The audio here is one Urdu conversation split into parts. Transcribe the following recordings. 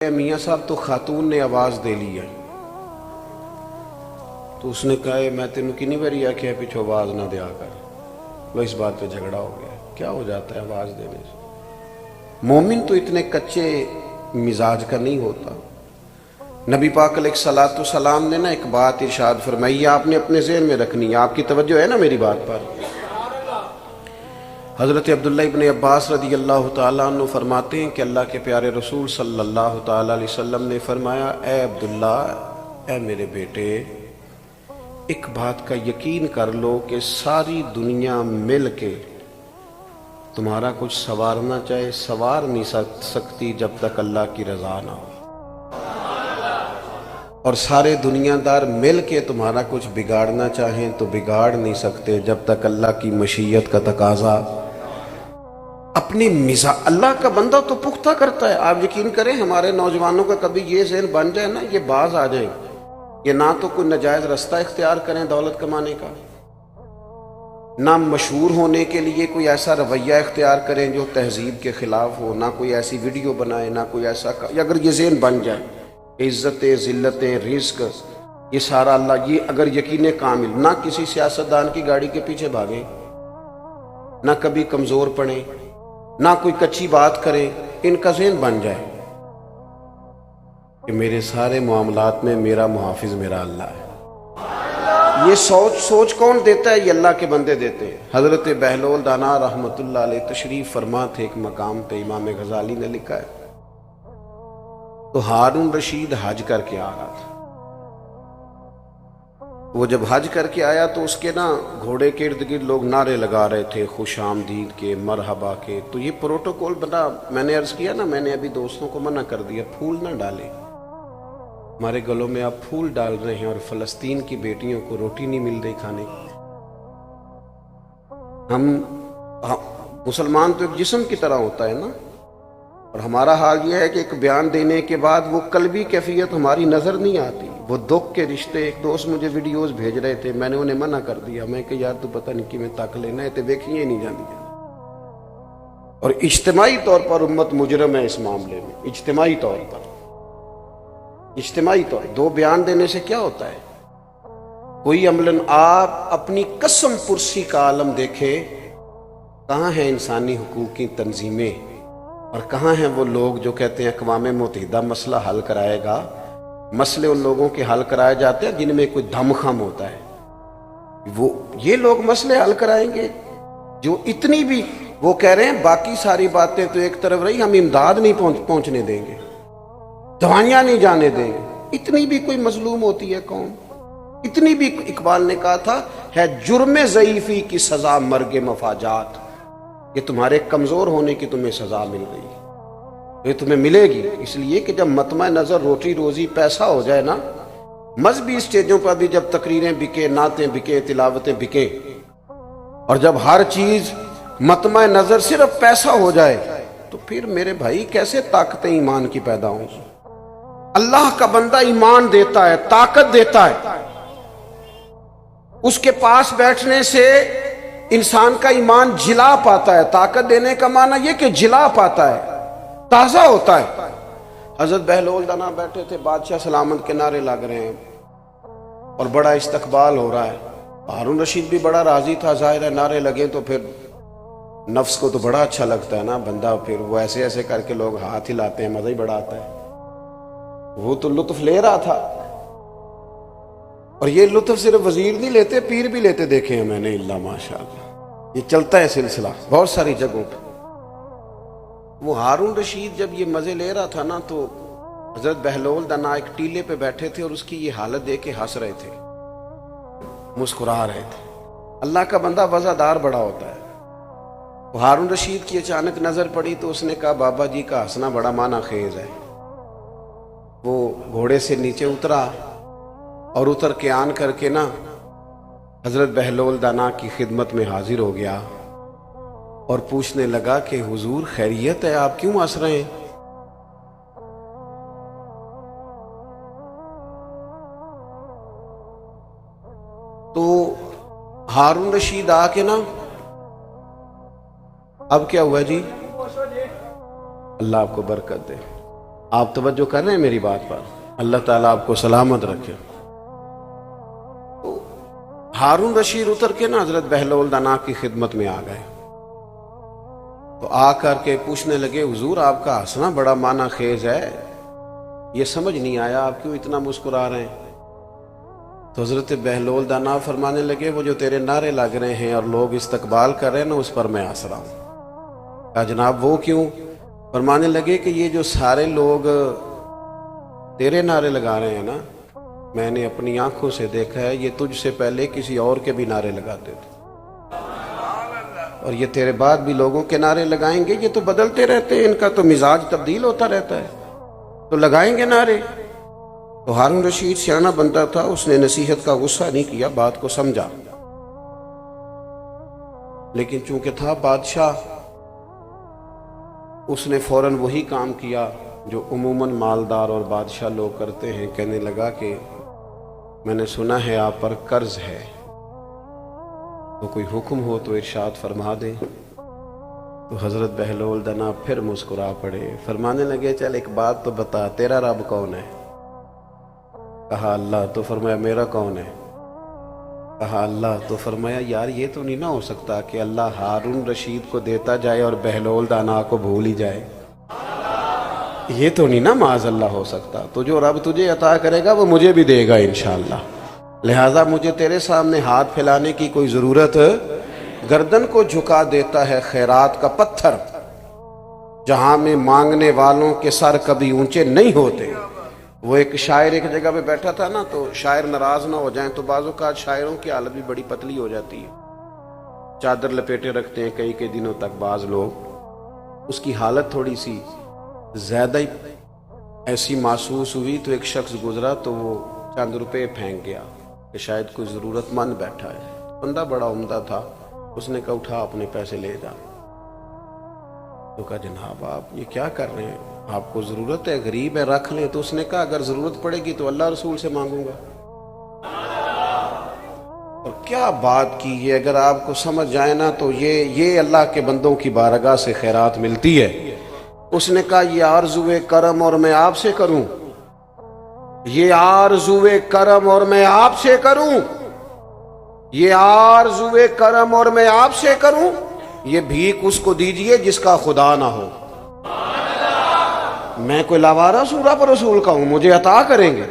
میاں صاحب تو خاتون نے آواز دے لی ہے، تو اس نے کہا میں تینوں کنی باری آخیا پیچھو آواز نہ دیا کر. وہ اس بات پہ جھگڑا ہو گیا. کیا ہو جاتا ہے آواز دینے سے؟ مومن تو اتنے کچے مزاج کا نہیں ہوتا. نبی پاک علیہ الصلوۃ والسلام نے نا ایک بات ارشاد فرمائی، آپ نے اپنے ذہن میں رکھنی ہے، آپ کی توجہ ہے نا میری بات پر. حضرت عبداللہ ابن عباس رضی اللہ تعالیٰ عنہ فرماتے ہیں کہ اللہ کے پیارے رسول صلی اللہ تعالیٰ علیہ وسلم نے فرمایا، اے عبداللہ، اے میرے بیٹے، ایک بات کا یقین کر لو کہ ساری دنیا مل کے تمہارا کچھ سنوارنا چاہے سنوار نہیں سکتی جب تک اللہ کی رضا نہ ہو، اور سارے دنیا دار مل کے تمہارا کچھ بگاڑنا چاہیں تو بگاڑ نہیں سکتے جب تک اللہ کی مشیت کا تقاضا. اپنی اللہ کا بندہ تو پختہ کرتا ہے. آپ یقین کریں ہمارے نوجوانوں کا کبھی یہ ذہن بن جائے نا، یہ باز آ جائیں، یہ نہ تو کوئی ناجائز رستہ اختیار کریں دولت کمانے کا، نہ مشہور ہونے کے لیے کوئی ایسا رویہ اختیار کریں جو تہذیب کے خلاف ہو، نہ کوئی ایسی ویڈیو بنائے، نہ کوئی ایسا اگر یہ ذہن بن جائے عزتیں، ذلتیں، رزق، یہ سارا اللہ، یہ اگر یقین کامل، نہ کسی سیاستدان کی گاڑی کے پیچھے بھاگیں، نہ کبھی کمزور پڑیں، نہ کوئی کچی بات کریں، ان کا ذہن بن جائے کہ میرے سارے معاملات میں میرا محافظ میرا اللہ ہے. یہ سوچ کون دیتا ہے؟ یہ اللہ کے بندے دیتے ہیں. حضرت بہلول دانا رحمت اللہ علیہ تشریف فرما تھے ایک مقام پہ، امام غزالی نے لکھا ہے، تو ہارون رشید حج کر کے آ رہا تھا. وہ جب حج کر کے آیا تو اس کے نا گھوڑے کے ارد گرد لوگ نعرے لگا رہے تھے، خوش آمدید کے، مرحبا کے. تو یہ پروٹوکول بنا، میں نے عرض کیا نا، میں نے ابھی دوستوں کو منع کر دیا پھول نہ ڈالیں. ہمارے گلوں میں آپ پھول ڈال رہے ہیں اور فلسطین کی بیٹیوں کو روٹی نہیں مل رہی کھانے کی. ہم مسلمان تو ایک جسم کی طرح ہوتا ہے نا، اور ہمارا حال یہ ہے کہ ایک بیان دینے کے بعد وہ قلبی کیفیت ہماری نظر نہیں آتی، وہ دکھ کے رشتے. ایک دوست مجھے ویڈیوز بھیج رہے تھے، میں نے انہیں منع کر دیا. میں کہ یار تو پتہ نہیں کہ میں تک لینا ہے، تے دیکھیے نہیں جاندی. اور اجتماعی طور پر امت مجرم ہے اس معاملے میں، اجتماعی طور پر. دو بیان دینے سے کیا ہوتا ہے؟ کوئی عملاً آپ اپنی قسم پرسی کا عالم دیکھیں، کہاں ہیں انسانی حقوق کی تنظیمیں، اور کہاں ہیں وہ لوگ جو کہتے ہیں اقوام متحدہ مسئلہ حل کرائے گا. مسئلے ان لوگوں کے حل کرائے جاتے ہیں جن میں کوئی دم خم ہوتا ہے. یہ لوگ مسئلے حل کرائیں گے جو اتنی بھی، وہ کہہ رہے ہیں باقی ساری باتیں تو ایک طرف رہی، ہم امداد نہیں پہنچنے دیں گے، دوائیاں نہیں جانے دیں گے. اتنی بھی کوئی مظلوم ہوتی ہے قوم؟ اتنی بھی؟ اقبال نے کہا تھا، ہے جرم ضعیفی کی سزا مرگ مفاجات. یہ تمہارے کمزور ہونے کی تمہیں سزا مل گئی، یہ تمہیں ملے گی. اس لیے کہ جب مطمع نظر روٹی روزی پیسہ ہو جائے نا، مذہبی اسٹیجوں پر بھی جب تقریریں بکیں، نعتیں بکیں، تلاوتیں بکیں، اور جب ہر چیز مطمع نظر صرف پیسہ ہو جائے، تو پھر میرے بھائی کیسے طاقتیں ایمان کی پیدا ہوں؟ اللہ کا بندہ ایمان دیتا ہے، طاقت دیتا ہے. اس کے پاس بیٹھنے سے انسان کا ایمان جلا پاتا ہے. طاقت دینے کا معنی یہ کہ جلا پاتا ہے، تازہ ہوتا ہے. حضرت بہلول دانا بیٹھے تھے، بادشاہ سلامت کے نعرے لگ رہے ہیں اور بڑا استقبال ہو رہا ہے. ہارون رشید بھی بڑا راضی تھا، ظاہر ہے نعرے لگے تو پھر نفس کو تو بڑا اچھا لگتا ہے نا بندہ، پھر وہ ایسے ایسے کر کے لوگ ہاتھ ہلاتے ہیں، مزہ ہی بڑا آتا ہے. وہ تو لطف لے رہا تھا، اور یہ لطف صرف وزیر نہیں لیتے، پیر بھی لیتے دیکھے ہیں میں نے. اللہ ماشاءاللہ، یہ چلتا ہے سلسلہ بہت ساری جگہوں پہ. وہ ہارون رشید جب یہ مزے لے رہا تھا نا، تو حضرت بہلول دانا ایک ٹیلے پہ بیٹھے تھے اور اس کی یہ حالت دیکھ کے ہنس رہے تھے، مسکرا رہے تھے. اللہ کا بندہ وزادار بڑا ہوتا ہے. وہ ہارون رشید کی اچانک نظر پڑی تو اس نے کہا، بابا جی کا ہنسنا بڑا معنی خیز ہے. وہ گھوڑے سے نیچے اترا اور اتر کے آن کر کے نا حضرت بہلول دانا کی خدمت میں حاضر ہو گیا اور پوچھنے لگا کہ حضور خیریت ہے، آپ کیوں ہنس رہے ہیں؟ تو ہارون رشید آ کے نا، اب کیا ہوا جی؟ اللہ آپ کو برکت دے. آپ توجہ کر رہے ہیں میری بات پر؟ اللہ تعالیٰ آپ کو سلامت رکھے۔ تو ہارون رشید اتر کے نا حضرت بہلول دانا کی خدمت میں آ گئے، تو آ کر کے پوچھنے لگے حضور آپ کا ہنسنا بڑا معنی خیز ہے، یہ سمجھ نہیں آیا آپ کیوں اتنا مسکرا رہے ہیں؟ تو حضرت بہلول دانا فرمانے لگے وہ جو تیرے نعرے لگ رہے ہیں اور لوگ استقبال کر رہے ہیں نا، اس پر میں ہنس رہا ہوں۔ کہا جناب وہ کیوں؟ فرمانے لگے کہ یہ جو سارے لوگ تیرے نعرے لگا رہے ہیں نا، میں نے اپنی آنکھوں سے دیکھا ہے یہ تجھ سے پہلے کسی اور کے بھی نعرے لگاتے تھے، اور یہ تیرے بعد بھی لوگوں کے نعرے لگائیں گے، یہ تو بدلتے رہتے ہیں، ان کا تو مزاج تبدیل ہوتا رہتا ہے، تو لگائیں گے نعرے۔ تو ہارون رشید سیانہ بنتا تھا، اس نے نصیحت کا غصہ نہیں کیا، بات کو سمجھا، لیکن چونکہ تھا بادشاہ، اس نے فوراً وہی کام کیا جو عموماً مالدار اور بادشاہ لوگ کرتے ہیں۔ کہنے لگا کہ میں نے سنا ہے آپ پر قرض ہے، تو کوئی حکم ہو تو ارشاد فرما دیں۔ تو حضرت بہلول دنا پھر مسکرا پڑے، فرمانے لگے چل ایک بات تو بتا، تیرا رب کون ہے؟ کہا اللہ۔ تو فرمایا میرا کون ہے؟ کہا اللہ۔ تو فرمایا یار یہ تو نہیں نہ ہو سکتا کہ اللہ ہارون رشید کو دیتا جائے اور بہلول دانا کو بھول ہی جائے، یہ تو نہیں نا معاذ اللہ ہو سکتا، تو جو رب تجھے عطا کرے گا وہ مجھے بھی دے گا انشاءاللہ، لہٰذا مجھے تیرے سامنے ہاتھ پھیلانے کی کوئی ضرورت، گردن کو جھکا دیتا ہے خیرات کا پتھر، جہاں میں مانگنے والوں کے سر کبھی اونچے نہیں ہوتے۔ وہ ایک شاعر ایک جگہ پہ بیٹھا تھا نا، تو شاعر ناراض نہ ہو جائیں تو بعض اوقات شاعروں کی حالت بھی بڑی پتلی ہو جاتی ہے، چادر لپیٹے رکھتے ہیں کئی دنوں تک بعض لوگ، اس کی حالت تھوڑی سی زیادہ ہی ایسی محسوس ہوئی، تو ایک شخص گزرا تو وہ چند روپے پھینک گیا کہ شاید کوئی ضرورت مند بیٹھا ہے، بندہ بڑا عمدہ تھا، اس نے کہا اٹھا اپنے پیسے لے جا۔ تو کہا جناب آپ یہ کیا کر رہے ہیں، آپ کو ضرورت ہے، غریب ہے، رکھ لیں۔ تو اس نے کہا اگر ضرورت پڑے گی تو اللہ رسول سے مانگوں گا۔ اور کیا بات کی ہے، اگر آپ کو سمجھ جائے نا تو یہ اللہ کے بندوں کی بارگاہ سے خیرات ملتی ہے۔ اس نے کہا یہ آرزوئے کرم اور میں آپ سے کروں، یہ آرزوئے کرم اور میں آپ سے کروں، یہ آرزوئے کرم اور میں آپ سے کروں، یہ بھیک اس کو دیجئے جس کا خدا نہ ہو۔ میں کوئی لاوارہ سورہ پر رسول کا ہوں، مجھے عطا کریں گے۔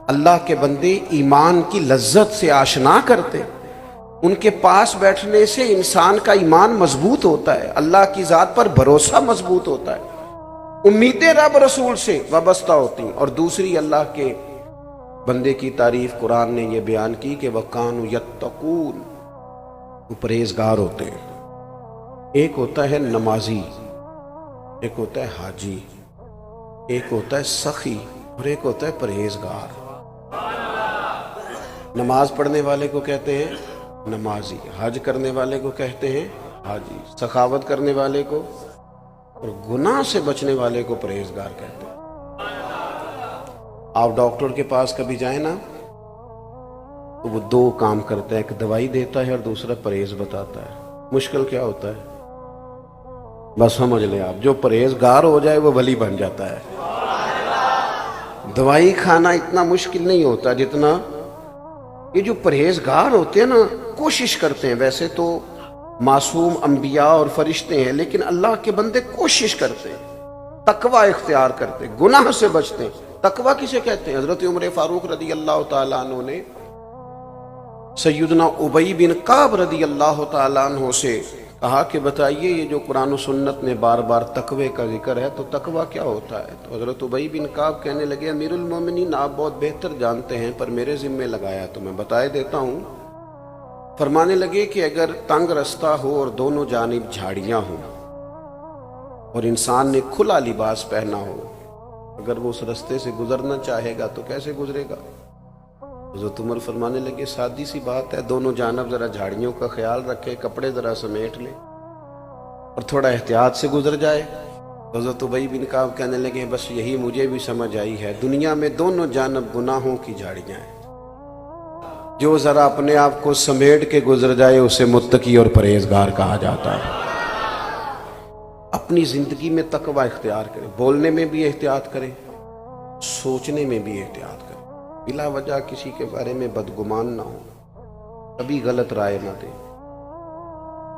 اللہ کے بندے ایمان کی لذت سے آشنا کرتے، ان کے پاس بیٹھنے سے انسان کا ایمان مضبوط ہوتا ہے، اللہ کی ذات پر بھروسہ مضبوط ہوتا ہے، امیدیں رب رسول سے وابستہ ہوتی ہیں۔ اور دوسری اللہ کے بندے کی تعریف قرآن نے یہ بیان کی کہ وَقَانُوا يَتَّقُونَ، وہ پرہیزگار ہوتے ہیں۔ ایک ہوتا ہے نمازی، ایک ہوتا ہے حاجی، ایک ہوتا ہے سخی اور ایک ہوتا ہے پرہیزگار۔ نماز پڑھنے والے کو کہتے ہیں نمازی، حج کرنے والے کو کہتے ہیں حاجی، سخاوت کرنے والے کو اور گناہ سے بچنے والے کو پرہیزگار کہتے ہیں۔ آپ ڈاکٹر کے پاس کبھی جائیں نا تو وہ دو کام کرتا ہے، ایک دوائی دیتا ہے اور دوسرا پرہیز بتاتا ہے۔ مشکل کیا ہوتا ہے؟ بس سمجھ لیں آپ، جو پرہیزگار ہو جائے وہ ولی بن جاتا ہے۔ دوائی کھانا اتنا مشکل نہیں ہوتا جتنا یہ جو پرہیزگار ہوتے ہیں نا، کوشش کرتے ہیں، ویسے تو معصوم انبیاء اور فرشتے ہیں لیکن اللہ کے بندے کوشش کرتے ہیں، تقوی اختیار کرتے ہیں، گناہ سے بچتے ہیں۔ تقوی کسے کہتے ہیں؟ حضرت عمر فاروق رضی اللہ تعالیٰ عنہ نے سیدنا ابی بن کعب رضی اللہ تعالیٰ عنہ سے کہا کہ بتائیے یہ جو قرآن و سنت میں بار بار تقوی کا ذکر ہے تو تقوی کیا ہوتا ہے؟ تو حضرت ابی بن کعب کہنے لگے امیر المومنین آپ بہت بہتر جانتے ہیں پر میرے ذمے لگایا تو میں بتائے دیتا ہوں۔ فرمانے لگے کہ اگر تنگ رستہ ہو اور دونوں جانب جھاڑیاں ہوں اور انسان نے کھلا لباس پہنا ہو، اگر وہ اس رستے سے گزرنا چاہے گا تو کیسے گزرے گا؟ حضرت عمر فرمانے لگے سادی سی بات ہے، دونوں جانب ذرا جھاڑیوں کا خیال رکھے، کپڑے ذرا سمیٹ لے اور تھوڑا احتیاط سے گزر جائے۔ حضرت ابی بن کعب کہنے لگے بس یہی مجھے بھی سمجھ آئی ہے، دنیا میں دونوں جانب گناہوں کی جھاڑیاں ہیں، جو ذرا اپنے آپ کو سمیٹ کے گزر جائے اسے متقی اور پرہیزگار کہا جاتا ہے۔ اپنی زندگی میں تقوی اختیار کریں، بولنے میں بھی احتیاط کریں، سوچنے میں بھی احتیاط کریں، بلا وجہ کسی کے بارے میں بدگمان نہ ہو، کبھی غلط رائے نہ دیں،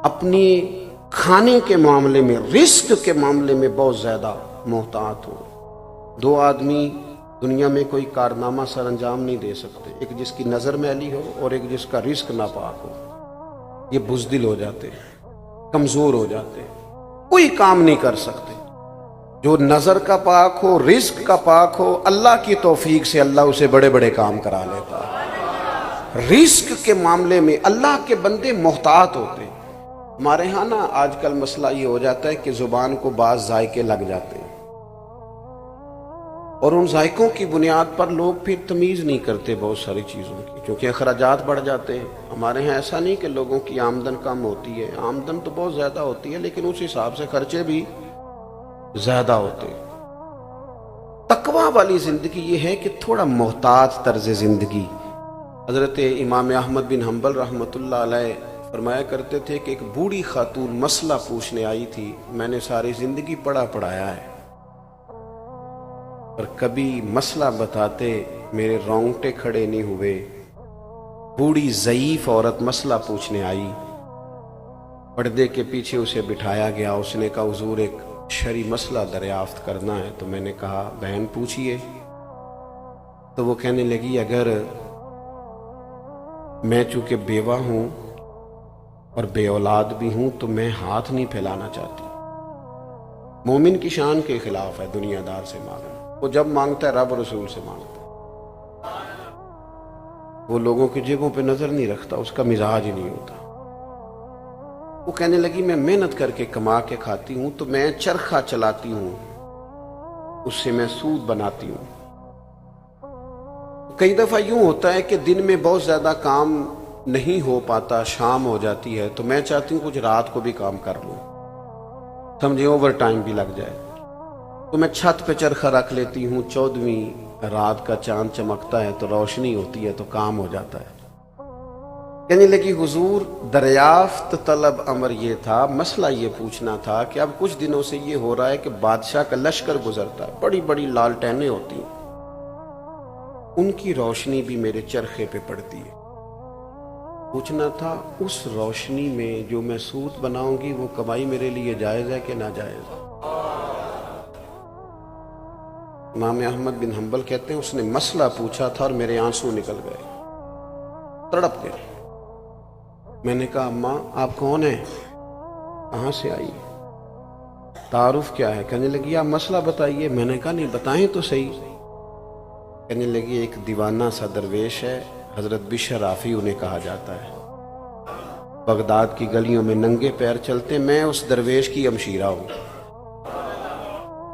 اپنی کھانے کے معاملے میں، رزق کے معاملے میں بہت زیادہ محتاط ہو۔ دو آدمی دنیا میں کوئی کارنامہ سر انجام نہیں دے سکتے، ایک جس کی نظر میلی ہو اور ایک جس کا رزق ناپاک ہو۔ یہ بزدل ہو جاتے ہیں، کمزور ہو جاتے ہیں، کوئی کام نہیں کر سکتے۔ جو نظر کا پاک ہو، رزق کا پاک ہو، اللہ کی توفیق سے اللہ اسے بڑے بڑے کام کرا لیتا ہے۔ رزق کے معاملے میں اللہ کے بندے محتاط ہوتے ہیں۔ ہمارے ہاں نا آج کل مسئلہ یہ ہو جاتا ہے کہ زبان کو بعض ذائقے لگ جاتے ہیں، اور ان ذائقوں کی بنیاد پر لوگ پھر تمیز نہیں کرتے بہت ساری چیزوں کی، کیونکہ اخراجات بڑھ جاتے ہیں۔ ہمارے ہاں ایسا نہیں کہ لوگوں کی آمدن کم ہوتی ہے، آمدن تو بہت زیادہ ہوتی ہے، لیکن اس حساب سے خرچے بھی زیادہ ہوتے ہیں۔ تقوی والی زندگی یہ ہے کہ تھوڑا محتاط طرز زندگی۔ حضرت امام احمد بن حنبل رحمۃ اللہ علیہ فرمایا کرتے تھے کہ ایک بوڑھی خاتون مسئلہ پوچھنے آئی تھی، میں نے ساری زندگی پڑھایا ہے، پر کبھی مسئلہ بتاتے میرے رونگٹے کھڑے نہیں ہوئے۔ بوڑھی ضعیف عورت مسئلہ پوچھنے آئی، پردے کے پیچھے اسے بٹھایا گیا، اس نے کہا حضور ایک شرعی مسئلہ دریافت کرنا ہے۔ تو میں نے کہا بہن پوچھئے۔ تو وہ کہنے لگی اگر میں چونکہ بیوہ ہوں اور بے اولاد بھی ہوں تو میں ہاتھ نہیں پھیلانا چاہتی۔ مومن کی شان کے خلاف ہے دنیا دار سے مانگنا، وہ جب مانگتا ہے رب رسول سے مانگتا ہے، وہ لوگوں کی جیبوں پہ نظر نہیں رکھتا، اس کا مزاج ہی نہیں ہوتا۔ وہ کہنے لگی میں محنت کر کے کما کے کھاتی ہوں، تو میں چرخہ چلاتی ہوں، اس سے میں سود بناتی ہوں۔ کئی دفعہ یوں ہوتا ہے کہ دن میں بہت زیادہ کام نہیں ہو پاتا، شام ہو جاتی ہے، تو میں چاہتی ہوں کچھ رات کو بھی کام کر لوں، سمجھے اوور ٹائم بھی لگ جائے، تو میں چھت پہ چرخہ رکھ لیتی ہوں، 14ویں رات کا چاند چمکتا ہے تو روشنی ہوتی ہے تو کام ہو جاتا ہے۔ کہنے لگی حضور دریافت طلب امر یہ تھا، مسئلہ یہ پوچھنا تھا کہ اب کچھ دنوں سے یہ ہو رہا ہے کہ بادشاہ کا لشکر گزرتا ہے، بڑی بڑی لالٹینیں ہوتی ہیں، ان کی روشنی بھی میرے چرخے پہ پڑتی ہے، پوچھنا تھا اس روشنی میں جو میں سود بناؤں گی وہ کمائی میرے لیے جائز ہے کہ ناجائز؟ امام احمد بن حنبل کہتے ہیں اس نے مسئلہ پوچھا تھا اور میرے آنسو نکل گئے، تڑپ گئے۔ میں نے کہا اماں آپ کون ہیں، کہاں سے آئی، تعارف کیا ہے؟ کہنے لگی آپ مسئلہ بتائیے۔ میں نے کہا نہیں بتائیں تو صحیح۔ کہنے لگی ایک دیوانہ سا درویش ہے، حضرت بشر رافی انہیں کہا جاتا ہے، بغداد کی گلیوں میں ننگے پیر چلتے، میں اس درویش کی ہمشیرہ ہوں۔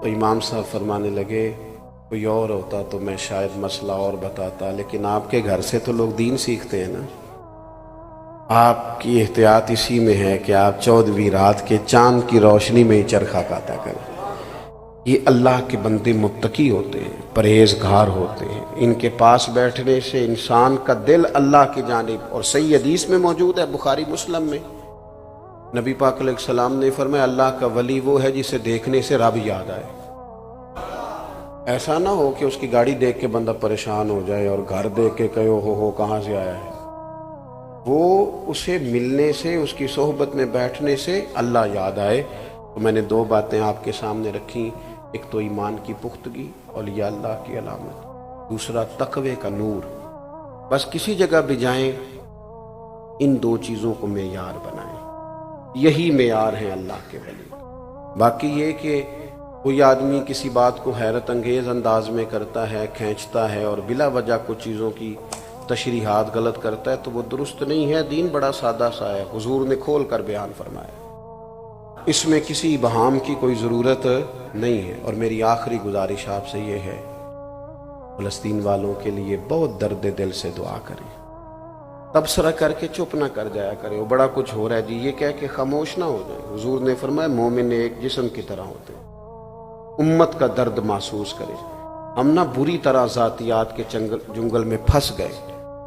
تو امام صاحب فرمانے لگے کوئی اور ہوتا تو میں شاید مسئلہ اور بتاتا، لیکن آپ کے گھر سے تو لوگ دین سیکھتے ہیں نا، آپ کی احتیاط اسی میں ہے کہ آپ 14ویں رات کے چاند کی روشنی میں ہی چرخہ کاتا کریں۔ یہ اللہ کے بندے متقی ہوتے ہیں، پرہیزگار ہوتے ہیں، ان کے پاس بیٹھنے سے انسان کا دل اللہ کی جانب، اور صحیح حدیث میں موجود ہے بخاری مسلم میں، نبی پاک علیہ السلام نے فرمایا اللہ کا ولی وہ ہے جسے دیکھنے سے رب یاد آئے۔ ایسا نہ ہو کہ اس کی گاڑی دیکھ کے بندہ پریشان ہو جائے اور گھر دیکھ کے کہے ہو کہاں سے آیا ہے، وہ اسے ملنے سے، اس کی صحبت میں بیٹھنے سے اللہ یاد آئے۔ تو میں نے دو باتیں آپ کے سامنے رکھیں، ایک تو ایمان کی پختگی، اولیاء اللہ کی علامت، دوسرا تقوی کا نور۔ بس کسی جگہ بھی جائیں ان دو چیزوں کو معیار بنائیں، یہی معیار ہیں اللہ کے ولی۔ باقی یہ کہ کوئی آدمی کسی بات کو حیرت انگیز انداز میں کرتا ہے، کھینچتا ہے اور بلا وجہ کچھ چیزوں کی تشریحات غلط کرتا ہے تو وہ درست نہیں ہے۔ دین بڑا سادہ سا ہے، حضور نے کھول کر بیان فرمایا، اس میں کسی ابہام کی کوئی ضرورت نہیں ہے۔ اور میری آخری گزارش آپ سے یہ ہے، فلسطین والوں کے لیے بہت درد دل سے دعا کریں، تبصرہ کر کے چپ نہ کر جایا کرے وہ بڑا کچھ ہو رہا ہے جی یہ کہہ کے خاموش نہ ہو جائے۔ حضور نے فرمایا مومن ایک جسم کی طرح ہوتے ہیں، امت کا درد محسوس کرے۔ ہم نہ بری طرح ذاتیات کے جنگل میں پھنس گئے۔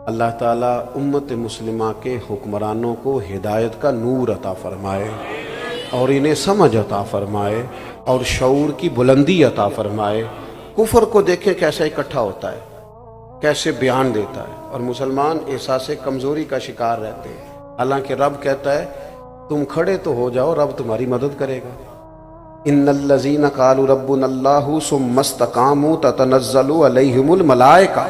اللہ تعالیٰ امت مسلمہ کے حکمرانوں کو ہدایت کا نور عطا فرمائے۔ اور انہیں سمجھ عطا فرمائے اور شعور کی بلندی عطا فرمائے۔ کفر کو دیکھیں کیسا اکٹھا ہوتا ہے، کیسے بیان دیتا ہے، اور مسلمان احساس کمزوری کا شکار رہتے ہیں، حالانکہ رب کہتا ہے تم کھڑے تو ہو جاؤ، رب تمہاری مدد کرے گا۔ ان الذین قالوا ربنا اللہ ثم استقاموا تتنزل علیہم الملائکہ،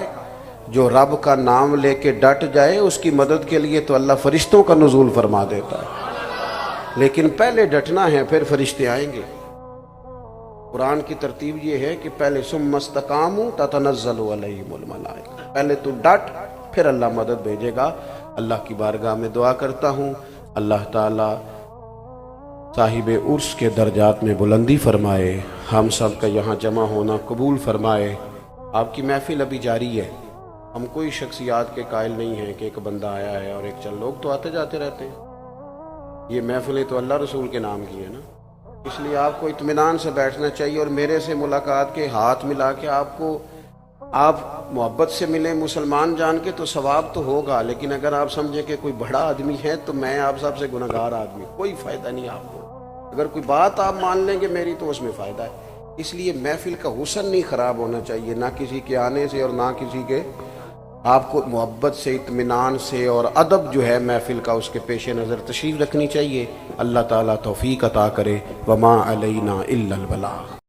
جو رب کا نام لے کے ڈٹ جائے اس کی مدد کے لیے تو اللہ فرشتوں کا نزول فرما دیتا ہے، لیکن پہلے ڈٹنا ہے پھر فرشتے آئیں گے۔ قرآن کی ترتیب یہ ہے کہ پہلے ثم استقاموا تتنزل علیہم الملائکہ، پہلے تو ڈٹ پھر اللہ مدد بھیجے گا۔ اللہ کی بارگاہ میں دعا کرتا ہوں اللہ تعالی صاحب عرس کے درجات میں بلندی فرمائے، ہم سب کا یہاں جمع ہونا قبول فرمائے۔ آپ کی محفل ابھی جاری ہے، ہم کوئی شخصیات کے قائل نہیں ہیں کہ ایک بندہ آیا ہے اور ایک چند لوگ تو آتے جاتے رہتے ہیں، یہ محفلیں تو اللہ رسول کے نام کی ہیں نا، اس لیے آپ کو اطمینان سے بیٹھنا چاہیے، اور میرے سے ملاقات کے ہاتھ ملا کے آپ محبت سے ملیں مسلمان جان کے تو ثواب تو ہوگا، لیکن اگر آپ سمجھیں کہ کوئی بڑا آدمی ہے تو میں آپ سب سے گنہگار آدمی، کوئی فائدہ نہیں آپ کو۔ اگر کوئی بات آپ مان لیں گے میری تو اس میں فائدہ ہے، اس لیے محفل کا حسن نہیں خراب ہونا چاہیے، نہ کسی کے آنے سے اور نہ کسی کے، آپ کو محبت سے اطمینان سے اور ادب جو ہے محفل کا اس کے پیش نظر تشریف رکھنی چاہیے۔ اللہ تعالیٰ توفیق عطا کرے۔ وما علینا الا البلاغ۔